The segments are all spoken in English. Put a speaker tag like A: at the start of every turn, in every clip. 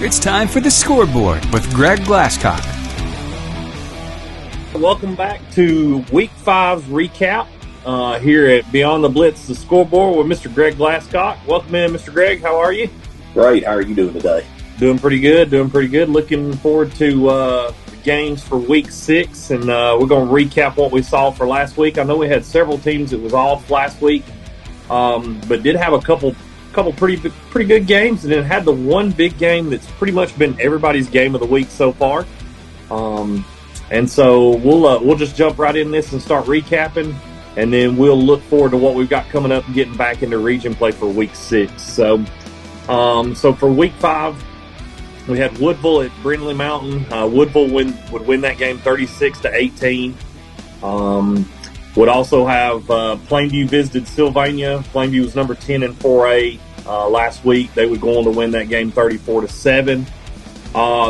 A: It's time for the scoreboard with Greg Glasscock.
B: Welcome back to Week 5's recap here at Beyond the Blitz, the scoreboard with Mr. Greg Glasscock. Welcome in, Mr. Greg. How are you?
C: Great. How are you doing today?
B: Doing pretty good. Looking forward to the games for Week 6, and we're going to recap what we saw for last week. I know we had several teams that was off last week, but did have a couple pretty good games, and then had the one big game that's pretty much been everybody's game of the week so far. And so we'll just jump right in this and start recapping, and then we'll look forward to what we've got coming up and getting back into region play for Week 6. So for Week 5, we had Woodville at Brindley Mountain. Woodville would win that game 36-18. Would also have Plainview visited Sylvania. Plainview was number 10 in 4A last week. They would go on to win that game 34-7.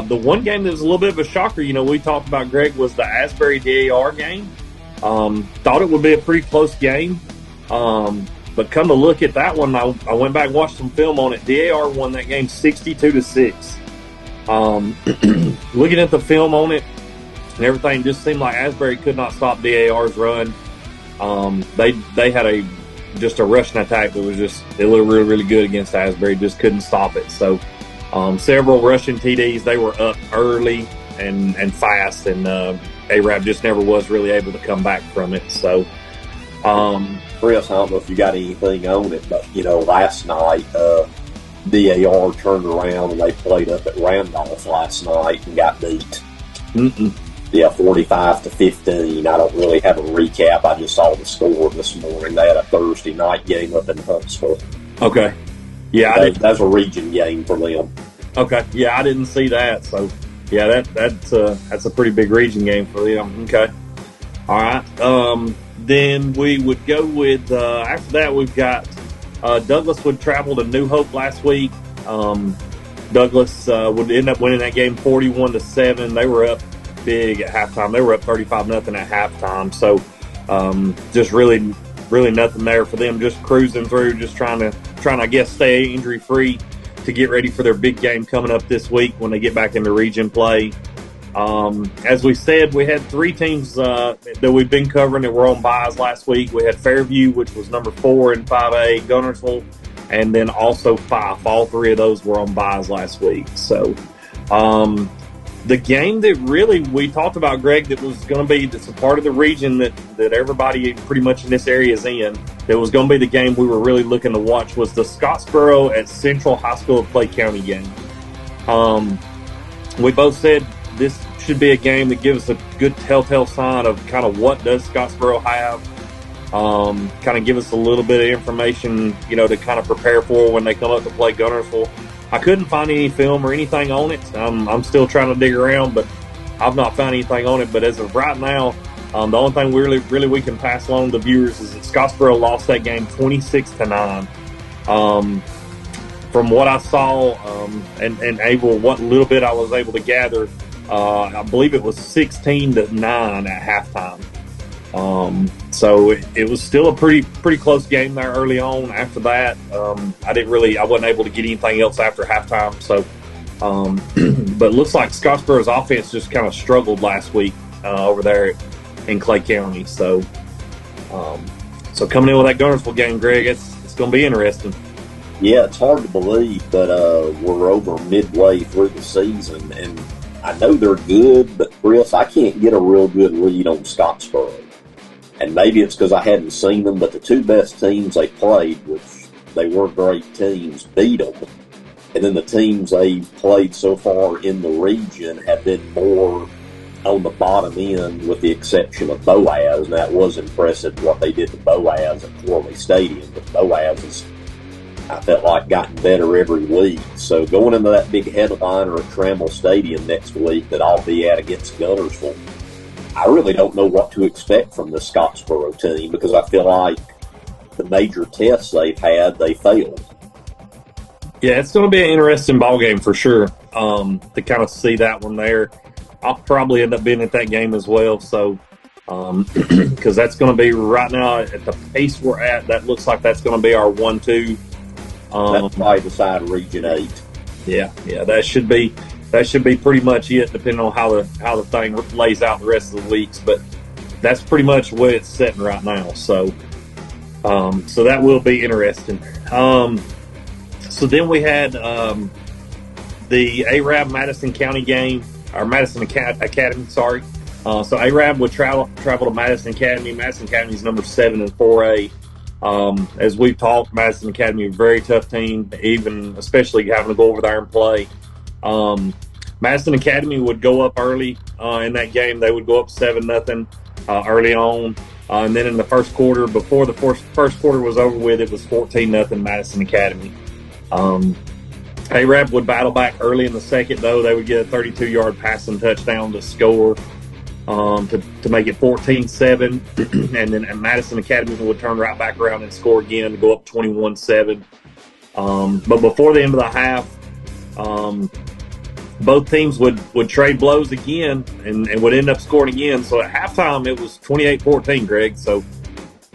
B: The one game that was a little bit of a shocker, we talked about, Greg, was the Asbury DAR game. Thought it would be a pretty close game. But come to look at that one, I went back and watched some film on it. DAR won that game 62-6. Looking at the film on it and everything, just seemed like Asbury could not stop DAR's run. They had just a rushing attack that was it looked really, really good against Asbury. Just couldn't stop it. So several rushing TDs. They were up early and fast, and Arab just never was really able to come back from it. So
C: Chris, I don't know if you got anything on it, but last night DAR turned around and they played up at Randolph last night and got beat. Yeah, 45-15. I don't really have a recap. I just saw the score this morning. They had a Thursday night game up in Huntsville.
B: Okay. Yeah,
C: that's a region game for them.
B: Okay. Yeah, I didn't see that. So, yeah, that's a pretty big region game for them. Okay. All right. Then we would go with after that we've got Douglas would travel to New Hope last week. Douglas would end up winning that game 41-7. They were up big at halftime. They were up 35-0 at halftime. So just really nothing there for them. Just cruising through, just trying to I guess stay injury free to get ready for their big game coming up this week when they get back into region play. As we said, we had 3 teams that we've been covering that were on buys last week. We had Fairview, which was number 4 in 5A, Guntersville, and then also Fife. All 3 of those were on buys last week. So the game that really we talked about, Greg, that was going to be that's a part of the region that everybody pretty much in this area is in, that was going to be the game we were really looking to watch, was the Scottsboro at Central High School of Clay County game. We both said this should be a game that gives us a good telltale sign of kind of what does Scottsboro have. Kind of give us a little bit of information, to kind of prepare for when they come up to play Guntersville. I couldn't find any film or anything on it. I'm still trying to dig around, but I've not found anything on it. But as of right now, the only thing really we can pass along to viewers is that Scottsboro lost that game 26-9. From what I saw and what little bit I was able to gather, I believe it was 16-9 at halftime. So it was still a pretty close game there early on. After that, I wasn't able to get anything else after halftime. So, but it looks like Scottsboro's offense just kind of struggled last week over there in Clay County. So coming in with that Guntersville game, Greg, it's going to be interesting.
C: Yeah, it's hard to believe, but we're over midway through the season, and I know they're good, but Chris, I can't get a real good read on Scottsboro. And maybe it's because I hadn't seen them, but the 2 best teams they played, which they were great teams, beat them. And then the teams they've played so far in the region have been more on the bottom end, with the exception of Boaz. And that was impressive what they did to Boaz at Corley Stadium. But Boaz has, I felt like, gotten better every week. So going into that big headliner at Trammell Stadium next week that I'll be at against Guntersville, I really don't know what to expect from the Scottsboro team, because I feel like the major tests they've had, they failed.
B: Yeah, it's going to be an interesting ball game for sure. To kind of see that one there, I'll probably end up being at that game as well. So, because that's going to be right now at the pace we're at, that looks like that's going to be our 1-2.
C: That's probably beside Region 8.
B: Yeah, that should be pretty much it, depending on how the thing lays out the rest of the weeks. But that's pretty much where it's sitting right now. So that will be interesting. So then we had the Arab Madison County game, or Madison Academy. Sorry. So Arab would travel to Madison Academy. Madison Academy is number 7 in 4A. As we've talked, Madison Academy, a very tough team, especially having to go over there and play. Madison Academy would go up early in that game. They would go up 7-0 early on. And then in the first quarter, before the first quarter was over with, it was 14-0 Madison Academy. Arab would battle back early in the second, though. They would get a 32-yard passing touchdown to score to make it 14-7. And then Madison Academy would turn right back around and score again to go up 21-7. But before the end of the half, both teams would trade blows again and would end up scoring again. So at halftime, it was 28-14, Greg. So,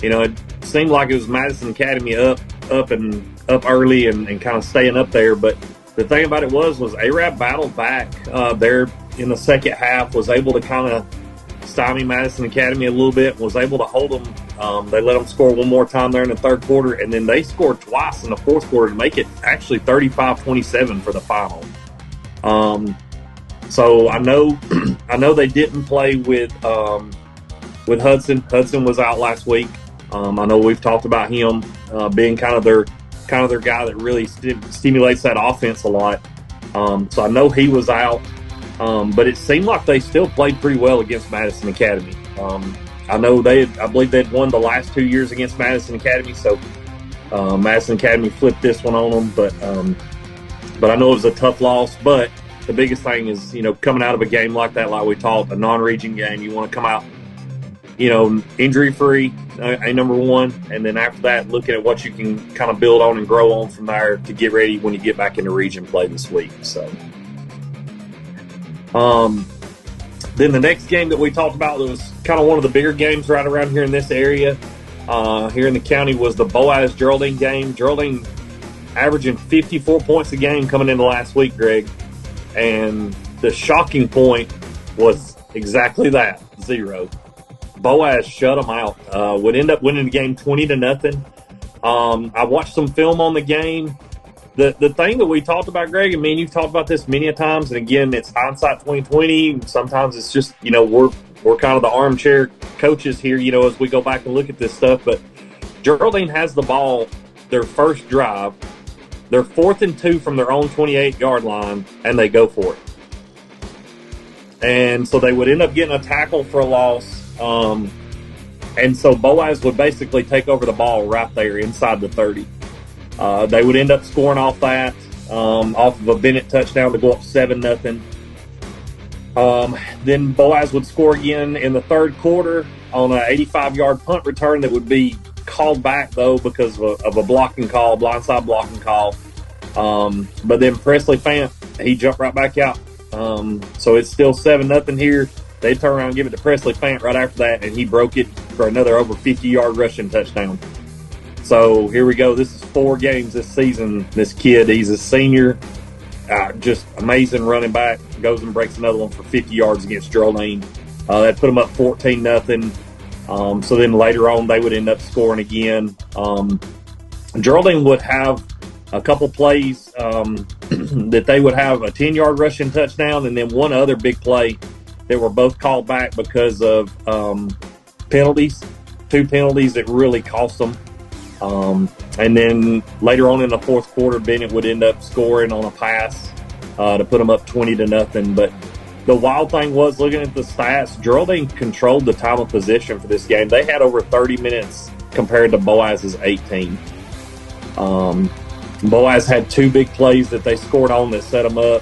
B: it seemed like it was Madison Academy up early and kind of staying up there. But the thing about it was Arab battled back there in the second half, was able to kind of stymie Madison Academy a little bit, was able to hold them. They let them score one more time there in the third quarter, and then they scored twice in the fourth quarter to make it actually 35-27 for the final. So I know they didn't play with Hudson. Hudson was out last week. I know we've talked about him being kind of their guy that really stimulates that offense a lot. So I know he was out, but it seemed like they still played pretty well against Madison Academy. I believe they'd won the last 2 years against Madison Academy. So Madison Academy flipped this one on them, but I know it was a tough loss. But the biggest thing is, coming out of a game like that, like we talked, a non-region game, you want to come out, injury-free, number one. And then after that, looking at what you can kind of build on and grow on from there to get ready when you get back into region play this week. So, then the next game that we talked about that was kind of one of the bigger games right around here in this area, here in the county, was the Boaz Geraldine game. Geraldine averaging 54 points a game coming into last week, Greg. And the shocking point was exactly that, 0. Boaz shut them out. Would end up winning the game 20-0. I watched some film on the game. The thing that we talked about, Greg, and me and you've talked about this many a times, and again, it's hindsight 2020. Sometimes it's just, we're kind of the armchair coaches here, as we go back and look at this stuff. But Geraldine has the ball, their first drive. They're 4th and 2 from their own 28-yard line, and they go for it. And so they would end up getting a tackle for a loss. And so Boaz would basically take over the ball right there inside the 30. They would end up scoring off that, off of a Bennett touchdown to go up 7-0. Then Boaz would score again in the third quarter on an 85-yard punt return that would be called back, though, because of a blindside blocking call. But then Presley Fant, he jumped right back out. So it's still 7-0 here. They turn around and give it to Presley Fant right after that, and he broke it for another over 50-yard rushing touchdown. So here we go. This is 4 games this season. This kid, he's a senior, just amazing running back. Goes and breaks another one for 50 yards against Geraldine. That put them up 14-0. So then later on, they would end up scoring again. Geraldine would have a couple plays that they would have a 10-yard rushing touchdown, and then one other big play that were both called back because of penalties, 2 penalties that really cost them. And then later on in the fourth quarter, Bennett would end up scoring on a pass to put them up 20-0. But the wild thing was, looking at the stats, Geraldine controlled the time of possession for this game. They had over 30 minutes compared to Boaz's 18. Boaz had 2 big plays that they scored on that set them up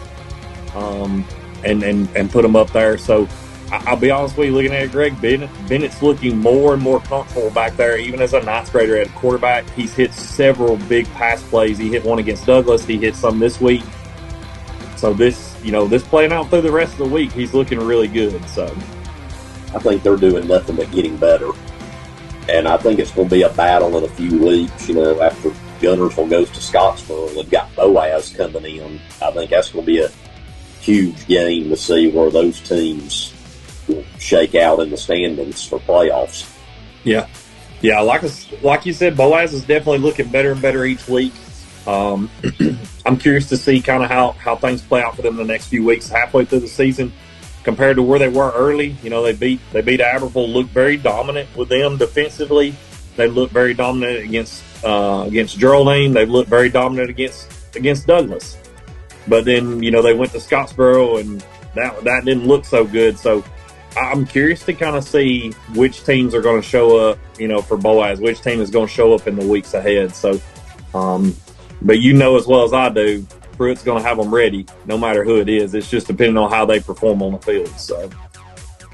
B: and put them up there. So I'll be honest with you, looking at it, Greg, Bennett's looking more and more comfortable back there. Even as a ninth grader at quarterback, he's hit several big pass plays. He hit one against Douglas. He hit some this week. So this playing out through the rest of the week, he's looking really good. So
C: I think they're doing nothing but getting better. And I think it's going to be a battle in a few weeks, after Guntersville goes to Scottsboro. They've got Boaz coming in. I think that's going to be a huge game to see where those teams will shake out in the standings for playoffs.
B: Yeah. Yeah, like you said, Boaz is definitely looking better and better each week. I'm curious to see kind of how things play out for them the next few weeks, halfway through the season, compared to where they were early. You know, they beat Albertville, looked very dominant with them defensively. They looked very dominant against Geraldine. They looked very dominant against Douglas. But then, you know, they went to Scottsboro, and that didn't look so good. So I'm curious to kind of see which teams are going to show up, you know, for Boaz, which team is going to show up in the weeks ahead. So, but you know as well as I do, Pruitt's going to have them ready, no matter who it is. It's just depending on how they perform on the field. So,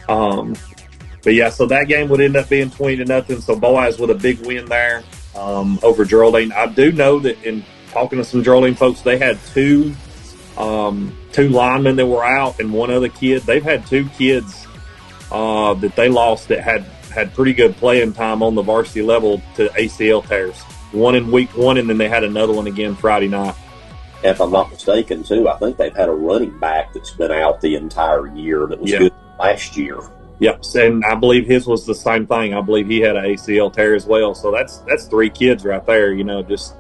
B: but yeah, so that game would end up being 20-0. So Boaz with a big win there over Geraldine. I do know that in talking to some Geraldine folks, they had two linemen that were out and one other kid. They've had two kids that they lost that had pretty good playing time on the varsity level to ACL tears. One in week 1, and then they had another one again Friday night.
C: If I'm not mistaken, too, I think they've had a running back that's been out the entire year that was good last year.
B: Yep, and I believe his was the same thing. I believe he had an ACL tear as well. So that's 3 kids right there. You know, just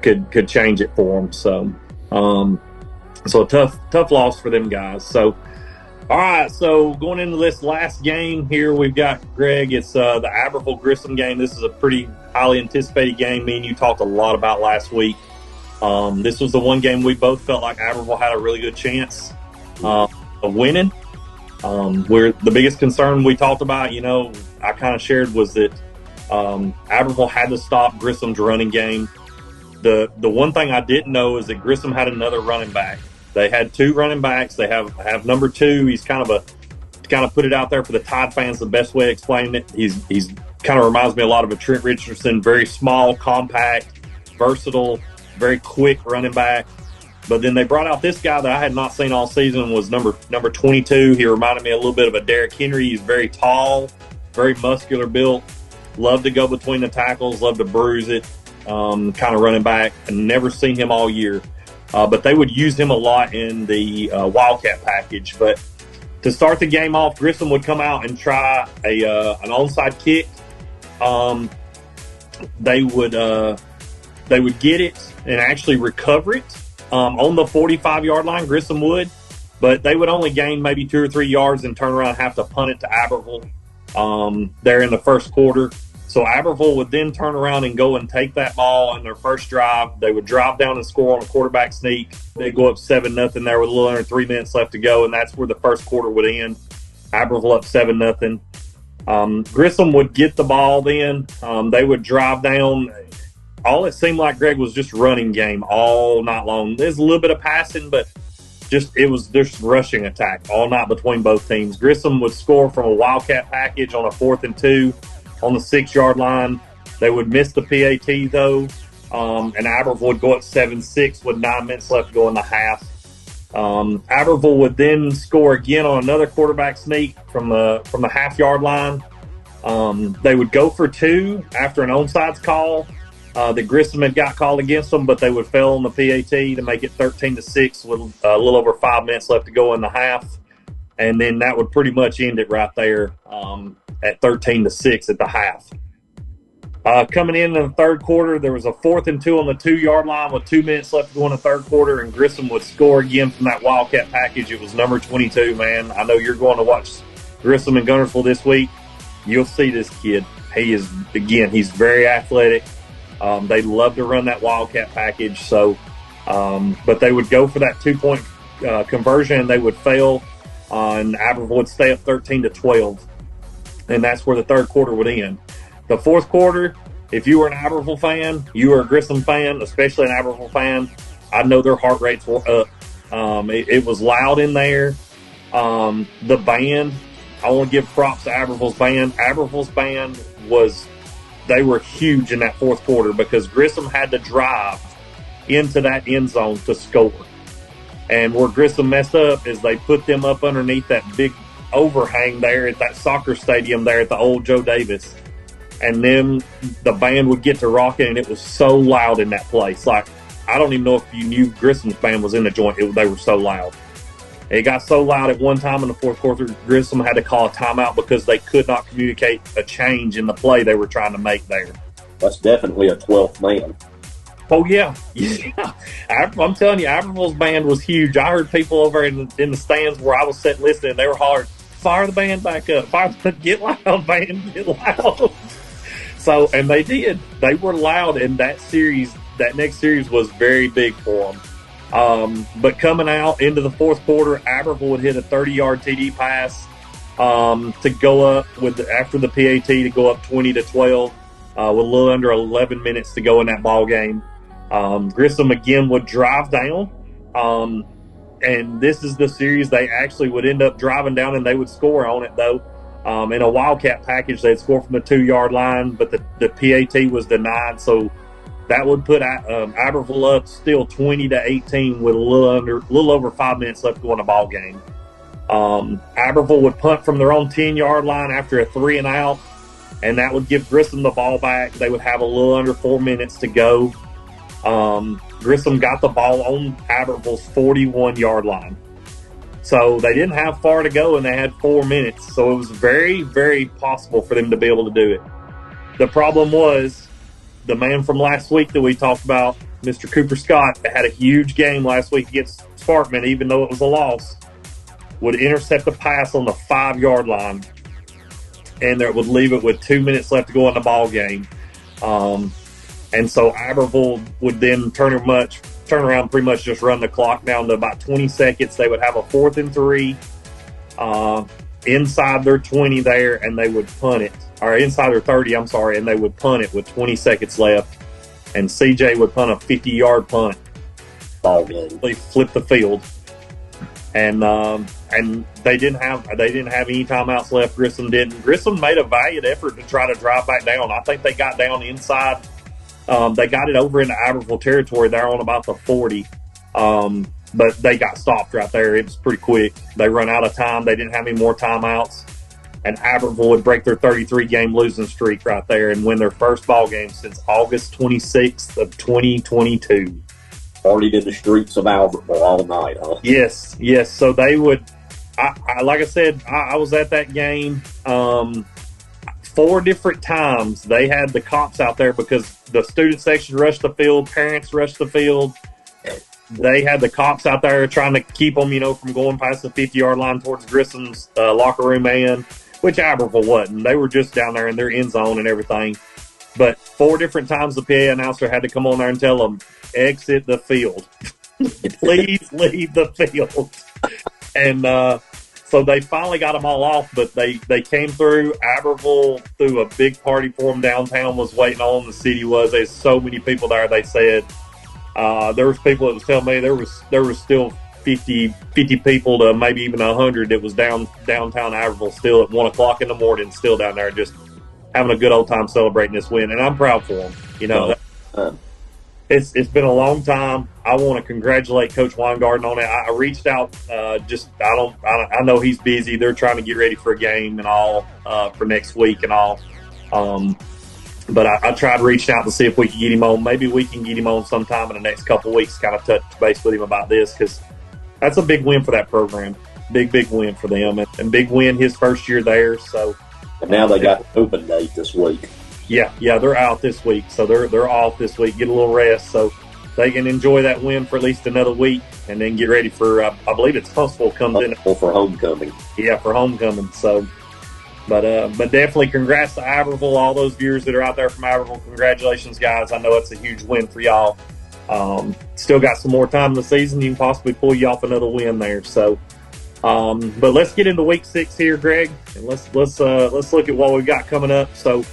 B: could change it for them. So, so a tough loss for them guys. So, all right. So going into this last game here, we've got Greg. It's the Albertville Grissom game. This is a pretty highly anticipated game. Me and you talked a lot about last week. This was the one game we both felt like Albertville had a really good chance of winning. Where the biggest concern we talked about, you know, I kind of shared was that Albertville had to stop Grissom's running game. The one thing I didn't know is that Grissom had another running back. They had 2 running backs. They have number 2. He's kind of put it out there for the Tide fans. The best way of explaining it, he's kind of reminds me a lot of a Trent Richardson. Very small, compact, versatile, very quick running back. But then they brought out this guy that I had not seen all season, was number 22. He reminded me a little bit of a Derrick Henry. He's very tall, very muscular built, loved to go between the tackles, loved to bruise it, kind of running back. And never seen him all year. But they would use him a lot in the Wildcat package. But to start the game off, Grissom would come out and try an onside kick. They would get it and actually recover it on the 45-yard line. Grissom would, but they would only gain maybe 2 or 3 yards and turn around and have to punt it to Albertville there in the first quarter. So Albertville would then turn around and go and take that ball in their first drive. They would drive down and score on a quarterback sneak. They'd go up 7-0 there with a little under 3 minutes left to go, and that's where the first quarter would end. Albertville up 7-0. Grissom would get the ball then. They would drive down. All it seemed like, Greg, was just running game all night long. There's a little bit of passing, but it was just rushing attack all night between both teams. Grissom would score from a Wildcat package on a 4th and 2 on the 6-yard line. They would miss the PAT, though, and Albertville would go up 7-6 with 9 minutes left to go in the half. Albertville would then score again on another quarterback sneak from the half-yard line. They would go for 2 after an onside call. The Grissom had got called against them, but they would fail on the PAT to make it 13-6 with a little over 5 minutes left to go in the half. And then that would pretty much end it right there at 13-6 at the half. Coming in the third quarter, there was a 4th and 2 on the 2-yard line with 2 minutes left to go in the third quarter, and Grissom would score again from that Wildcat package. It was number 22, man. I know you're going to watch Grissom and Guntersville this week. You'll see this kid. He's very athletic. They love to run that Wildcat package. So, but they would go for that 2-point conversion, and they would fail. And Albertville would stay up 13-12, and that's where the third quarter would end. The fourth quarter, if you were an Albertville fan, you were a Grissom fan, especially an Albertville fan, I know their heart rates were up. It was loud in there. The band, I want to give props to Albertville's band. Albertville's band they were huge in that fourth quarter because Grissom had to drive into that end zone to score. And where Grissom messed up is they put them up underneath that big overhang there at that soccer stadium there at the old Joe Davis. and then the band would get to rocking, and it was so loud in that place. Like, I don't even know if you knew Grissom's band was in the joint. They were so loud. It got so loud at one time in the fourth quarter, Grissom had to call a timeout because they could not communicate a change in the play they were trying to make there.
C: That's definitely a 12th man.
B: Oh, yeah. Yeah. I'm telling you, Albertville's band was huge. I heard people over in the stands where I was sitting listening, and they were hollering, fire the band back up. Get loud, band, get loud. So, and they did. They were loud, and that next series was very big for them. But coming out into the fourth quarter, Albertville would hit a 30-yard TD pass to go up after the PAT to go up 20-12 with a little under 11 minutes to go in that ball game. Grissom again would drive down, and this is the series they actually would end up driving down, and they would score on it though. In a Wildcat package, they'd score from the 2-yard line, but the PAT was denied, so that would put Albertville up still 20-18 with a little over 5 minutes left to go in the ball game. Albertville would punt from their own 10-yard line after a 3-and-out, and that would give Grissom the ball back. They would have a little under 4 minutes to go. Grissom got the ball on Albertville's 41-yard line. So they didn't have far to go, and they had 4 minutes. So it was very, very possible for them to be able to do it. The problem was the man from last week that we talked about, Mr. Cooper Scott, that had a huge game last week against Sparkman, even though it was a loss, would intercept a pass on the 5-yard line, and that would leave it with 2 minutes left to go in the ball game. And so Albertville would then turn around, pretty much just run the clock down to about 20 seconds. They would have a 4th and 3 inside their 20 there, and they would punt it. Or inside their 30, and they would punt it with 20 seconds left. And CJ would punt a 50-yard punt.
C: Ball game.
B: They flipped the field. And they didn't have any timeouts left. Grissom didn't. Grissom made a valiant effort to try to drive back down. I think they got down inside. They got it over into Albertville territory there on about the 40. But they got stopped right there. It was pretty quick. They run out of time. They didn't have any more timeouts. And Albertville would break their 33-game losing streak right there and win their first ball game since August 26th of 2022.
C: Partied in the streets of Albertville all night, huh?
B: Yes. So they would, like I said, I was at that game 4 different times. They had the cops out there because the student section rushed the field, parents rushed the field. They had the cops out there trying to keep them, from going past the 50-yard line towards Grissom's locker room end, which Albertville wasn't. They were just down there in their end zone and everything. But 4 different times the PA announcer had to come on there and tell them, exit the field. Please leave the field. And so they finally got them all off, but they came through. Albertville threw a big party for them downtown, was waiting on them. The city was. There's so many people there, they said. There was people that was telling me there was still 50 people to maybe even 100 that was downtown Albertville still at 1 o'clock in the morning, still down there just having a good old time celebrating this win. And I'm proud for them. It's been a long time. I want to congratulate Coach Weingarten on it. I reached out. I know he's busy. They're trying to get ready for a game and all for next week and all. But I tried reaching out to see if we could get him on. Maybe we can get him on sometime in the next couple of weeks, kind of touch base with him about this, because that's a big win for that program. Big win for them, and big win his first year there. So,
C: and now they got the open date this week.
B: Yeah, they're out this week, so they're off this week. Get a little rest, so they can enjoy that win for at least another week, and then get ready for. I believe it's Huntsville comes in
C: for homecoming.
B: Yeah, for homecoming. So, but definitely congrats to Albertville, all those viewers that are out there from Albertville. Congratulations, guys! I know it's a huge win for y'all. Still got some more time in the season. You can possibly pull you off another win there. So, but let's get into week 6 here, Greg, and let's look at what we've got coming up. So.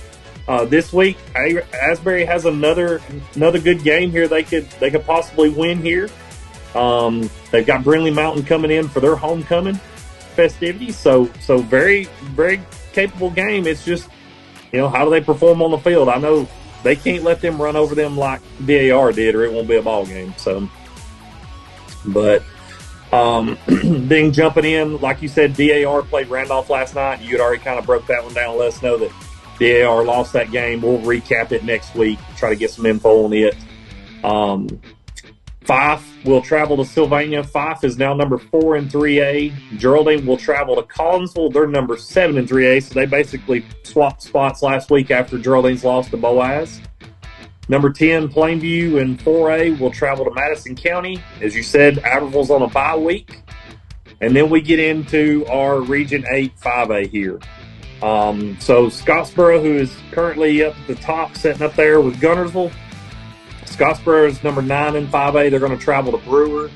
B: This week, Asbury has another good game here. They could possibly win here. They've got Brindley Mountain coming in for their homecoming festivities. So very, very capable game. It's just, how do they perform on the field? I know they can't let them run over them like DAR did, or it won't be a ball game. So, but then jumping in, like you said, DAR played Randolph last night. You had already kind of broke that one down. Let us know that Yeah, or lost that game. We'll recap it next week, try to get some info on it. Fife will travel to Sylvania. Fife is now number 4 in 3A. Geraldine will travel to Collinsville. They're number 7 in 3A, so they basically swapped spots last week after Geraldine's lost to Boaz. Number 10, Plainview in 4A will travel to Madison County. As you said, Albertville's on a bye week. And then we get into our Region 8 5A here. So Scottsboro, who is currently up at the top, sitting up there with Guntersville. Scottsboro is number 9 in 5A. They're going to travel to Brewer.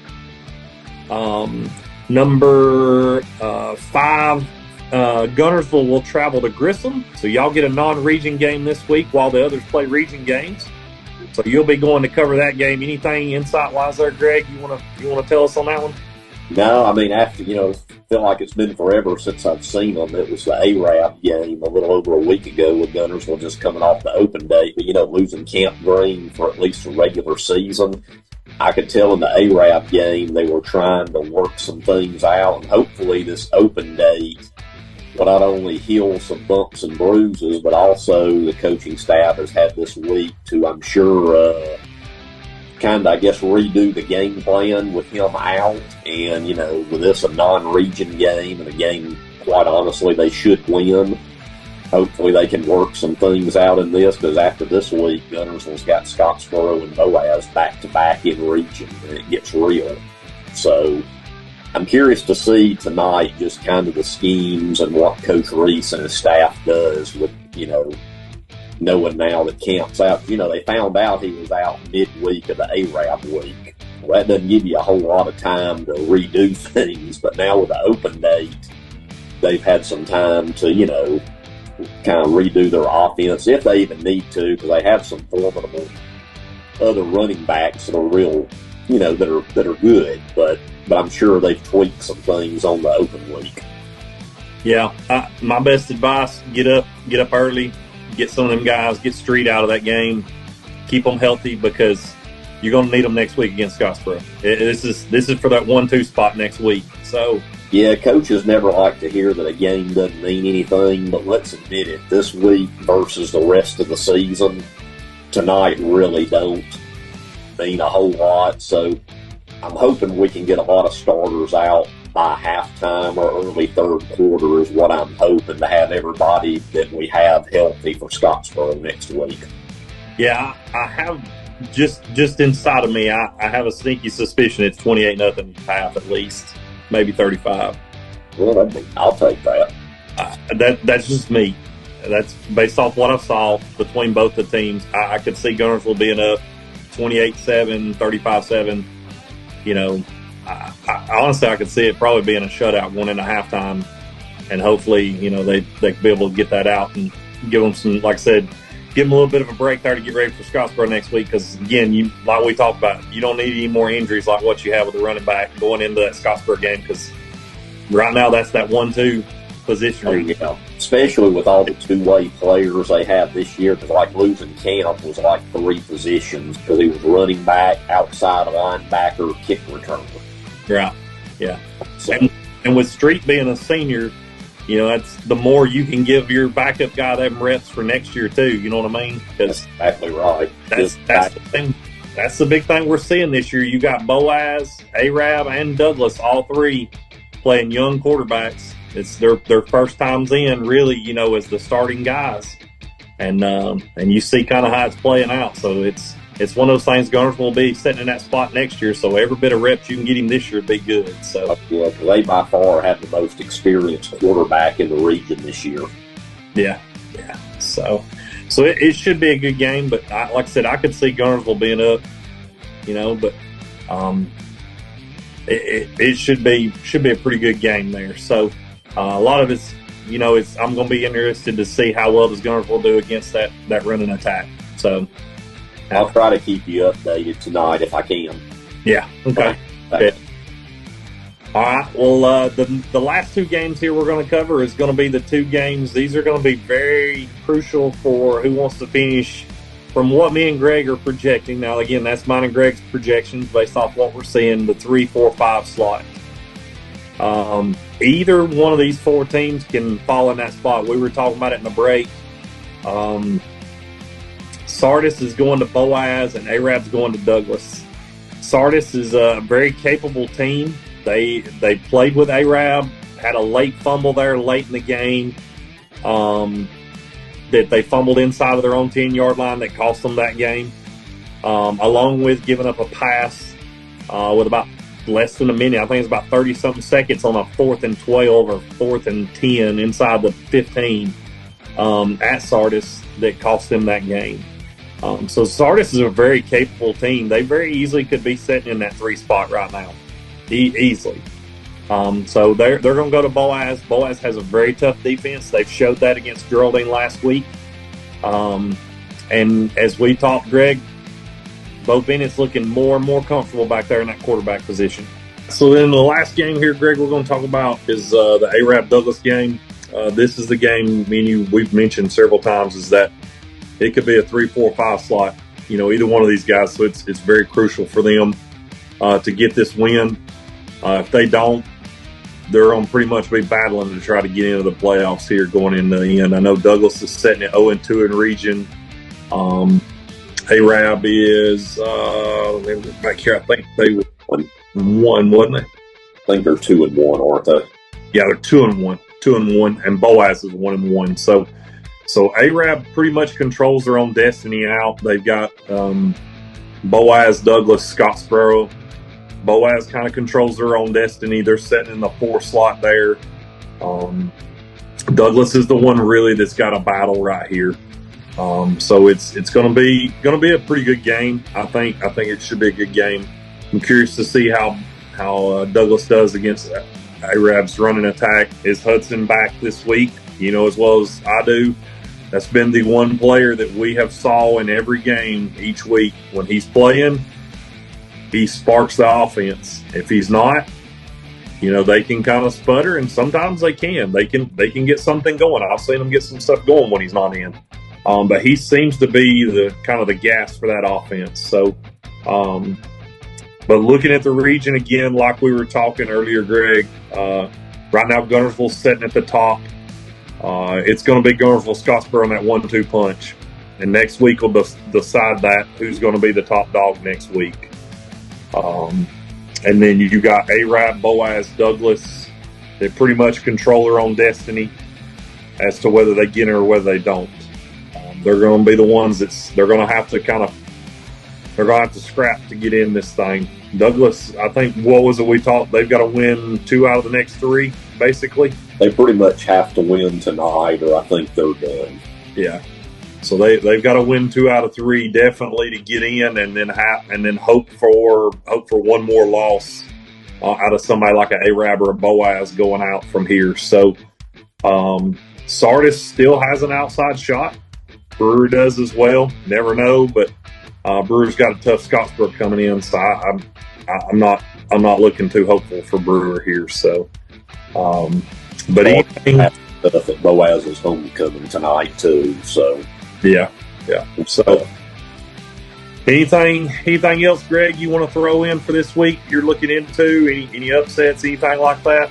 B: Number 5, Guntersville will travel to Grissom. So y'all get a non-region game this week while the others play region games. So you'll be going to cover that game. Anything insight-wise there, Greg, you want to tell us on that one?
C: No, I mean, after, feel like it's been forever since I've seen them. It was the Arab game a little over a week ago with Guntersville just coming off the open date. But, losing Camp Green for at least a regular season, I could tell in the Arab game they were trying to work some things out. And hopefully this open date will not only heal some bumps and bruises, but also the coaching staff has had this week to, I'm sure, kind of, redo the game plan with him out. And, with this a non-region game and a game, quite honestly, they should win. Hopefully they can work some things out in this, because after this week, Guntersville's got Scottsboro and Boaz back-to-back in region, and it gets real. So I'm curious to see tonight just kind of the schemes and what Coach Reese and his staff does with, knowing now that Camp's out. They found out he was out midweek of the Arab week. Well, that doesn't give you a whole lot of time to redo things, but now with the open date, they've had some time to, kind of redo their offense, if they even need to, because they have some formidable other running backs that are real, that are good, but I'm sure they've tweaked some things on the open week.
B: Yeah, my best advice, get up early, get some of them guys, get Street out of that game, keep them healthy, because you're going to need them next week against Scottsboro. This is for that 1-2 spot next week. So
C: yeah, coaches never like to hear that a game doesn't mean anything, but let's admit it, this week versus the rest of the season, tonight really don't mean a whole lot. So I'm hoping we can get a lot of starters out by halftime or early third quarter is what I'm hoping, to have everybody that we have healthy for Scottsboro next week.
B: Yeah, I have just inside of me, I have a sneaky suspicion it's 28-0 half at least, maybe 35.
C: Well, I'll take that.
B: That's just me. That's based off what I saw between both the teams. I could see Guntersville being up 28-7, 35-7. Honestly, I could see it probably being a shutout going into halftime, and hopefully, they could be able to get that out and give them some, like I said, give them a little bit of a break there to get ready for Scottsboro next week. Because again, like we talked about, you don't need any more injuries like what you have with the running back going into that Scottsboro game, because right now that's that 1-2 position.
C: Oh, yeah. Especially with all the two-way players they have this year, because like losing Camp was like 3 positions, because he was running back, outside linebacker, kick returner.
B: Right. Yeah.
C: So,
B: and with Street being a senior, that's the more you can give your backup guy them reps for next year too. You know what I mean?
C: That's exactly right.
B: That's the thing. That's the big thing we're seeing this year. You got Boaz, Arab, and Douglas, all 3 playing young quarterbacks. It's their first times in, really, as the starting guys, and you see kind of how it's playing out. So it's one of those things. Guntersville will be sitting in that spot next year, so every bit of reps you can get him this year would be good. So
C: yeah, they by far have the most experienced quarterback in the region this year.
B: Yeah. So it should be a good game. But like I said, I could see Guntersville being up, but it should be a pretty good game there. So a lot of it's, I'm going to be interested to see how well does Guntersville do against that running attack. So
C: I'll try to keep you updated tonight if I can.
B: Yeah. Okay. Good. All right. Well, the last 2 games here we're going to cover is going to be the 2 games. These are going to be very crucial for who wants to finish from what me and Greg are projecting. Now, again, that's mine and Greg's projections based off what we're seeing, the 3, 4, 5 slot. Either one of these 4 teams can fall in that spot. We were talking about it in the break. Sardis is going to Boaz, and Arab's going to Douglas. Sardis is a very capable team. They played with Arab, had a late fumble there late in the game. That they fumbled inside of their own 10-yard line that cost them that game, along with giving up a pass with about less than a minute. I think it's about 30-something seconds on a 4th and 12 or 4th and 10 inside the 15 at Sardis that cost them that game. So Sardis is a very capable team. They very easily could be sitting in that 3 spot right now, easily. So they're going to go to Boaz. Boaz has a very tough defense. They've showed that against Geraldine last week. And as we talked, Greg, Bo Bennett's looking more and more comfortable back there in that quarterback position. So then the last game here, Greg, we're going to talk about is the Arab-Douglas game. This is the game we've mentioned several times, is that it could be a 3, 4, 5 slot, either one of these guys. So it's very crucial for them to get this win. If they don't, they're going to pretty much be battling to try to get into the playoffs here going into the end. I know Douglas is setting at 0-2 in region. Arab is, back here, I think they were 1, wasn't they?
C: I think they're 2-1, aren't they?
B: Yeah, they're 2-1, and Boaz is 1-1. So Arab pretty much controls their own destiny out. They've got Boaz, Douglas, Scottsboro. Boaz kind of controls their own destiny. They're sitting in the 4 slot there. Douglas is the one really that's got a battle right here. So it's going to be a pretty good game. I think it should be a good game. I'm curious to see how Douglas does against Arab's running attack. Is Hudson back this week? As well as I do. That's been the one player that we have saw in every game each week. When he's playing, he sparks the offense. If he's not, they can kind of sputter, and sometimes they can. They can get something going. I've seen them get some stuff going when he's not in. But he seems to be the kind of the gas for that offense. So, but looking at the region again, like we were talking earlier, Greg, right now Guntersville's sitting at the top. It's going to be Guntersville, Scottsboro in that 1-2 punch. And next week will decide that who's going to be the top dog next week. And then you got Arab, Boaz, Douglas that pretty much control their own destiny as to whether they get it or whether they don't. They're going to be the ones they're going to have to scrap to get in this thing. Douglas, I think, what was it we talked? They've got to win 2 out of the next 3, basically.
C: They pretty much have to win tonight, or I think they're done.
B: Yeah. So they've got to win 2 out of 3 definitely to get in, and then hope for one more loss out of somebody like an Arab or a Boaz going out from here. So Sardis still has an outside shot. Brewer does as well. Never know, but Brewer's got a tough Scottsboro coming in, so I'm not looking too hopeful for Brewer here. So, but anything.
C: That Boaz is homecoming tonight too. So
B: yeah. So anything else, Greg, you want to throw in for this week? You're looking into any upsets, anything like that?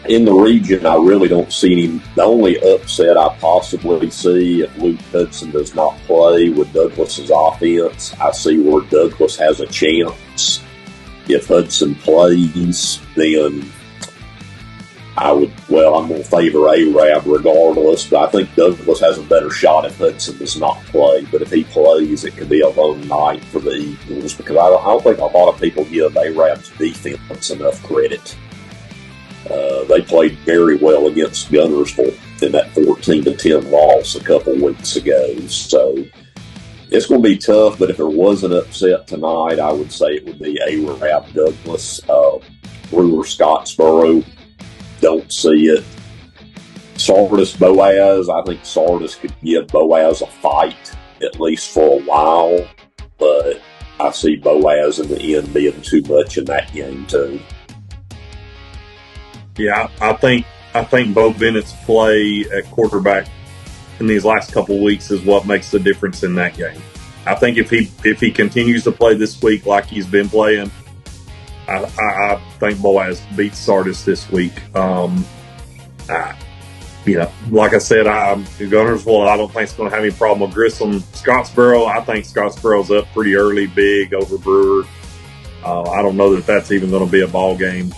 C: In the region, I really don't see any. The only upset I possibly see if Luke Hudson does not play with Douglas's offense, I see where Douglas has a chance. If Hudson plays, then I'm going to favor Arab regardless, but I think Douglas has a better shot if Hudson does not play. But if he plays, it could be a lone night for the Eagles, because I don't think a lot of people give Arab's defense enough credit. They played very well against Guntersville in that 14-10 loss a couple weeks ago. So it's going to be tough, but if there was an upset tonight, I would say it would be Arab Douglas. Brewer Scottsboro, don't see it. Sardis Boaz, I think Sardis could give Boaz a fight, at least for a while, but I see Boaz in the end being too much in that game too.
B: Yeah, I think Bo Bennett's play at quarterback in these last couple of weeks is what makes the difference in that game. I think if he continues to play this week like he's been playing, I think Boaz beats Sardis this week. like I said, Guntersville, I don't think it's going to have any problem with Grissom. Scottsboro, I think Scottsboro's up pretty early, big over Brewer. I don't know that that's even going to be a ball game.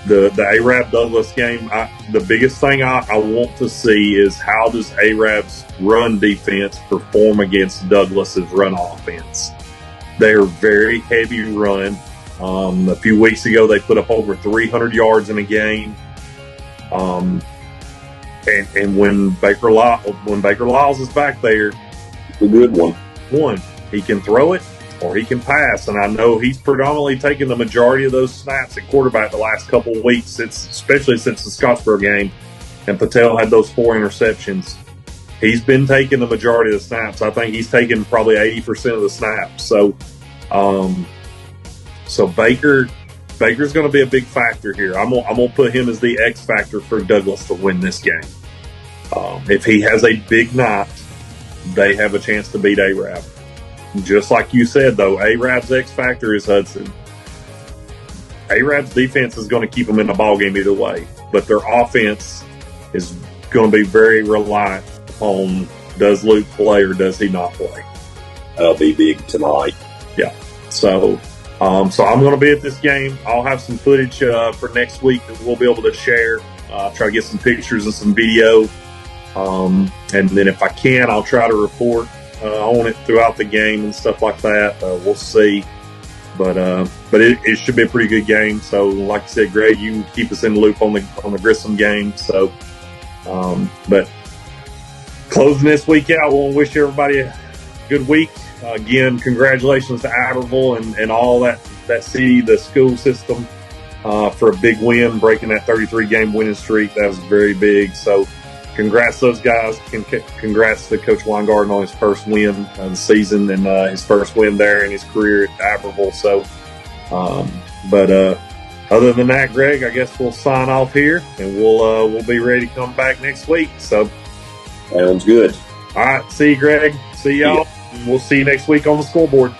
B: The Arab Douglas game, the biggest thing I want to see is how does Arab's run defense perform against Douglas's run offense. They're very heavy run. A few weeks ago, they put up over 300 yards in a game. And when Baker Lyles is back there,
C: a good one.
B: He can throw it or he can pass. And I know he's predominantly taken the majority of those snaps at quarterback the last couple of weeks, especially since the Scottsboro game. And Patel had those 4 interceptions. He's been taking the majority of the snaps. I think he's taken probably 80% of the snaps. So Baker's going to be a big factor here. I'm going to put him as the X factor for Douglas to win this game. If he has a big night, they have a chance to beat Arab. Just like you said, though, Arab's X factor is Hudson. Arab's defense is going to keep them in the ballgame either way, but their offense is going to be very reliant on does Luke play or does he not play.
C: That'll be big tonight.
B: Yeah. So I'm going to be at this game. I'll have some footage for next week that we'll be able to share. Try to get some pictures and some video. And then if I can, I'll try to report on it throughout the game and stuff like that. We'll see. But it should be a pretty good game. So like I said, Greg, you keep us in the loop on the Grissom game. So, but closing this week out, we'll wish everybody a good week. Again, congratulations to Albertville and all that city, the school system, for a big win, breaking that 33-game winning streak. That was very big. So congrats to those guys. Congrats to Coach Weingarten on his first win of the season and his first win there in his career at Albertville. So, but other than that, Greg, I guess we'll sign off here, and we'll be ready to come back next week. So
C: sounds good.
B: All right. See you, Greg. See y'all.
C: Yeah.
B: We'll see you next week on the scoreboard.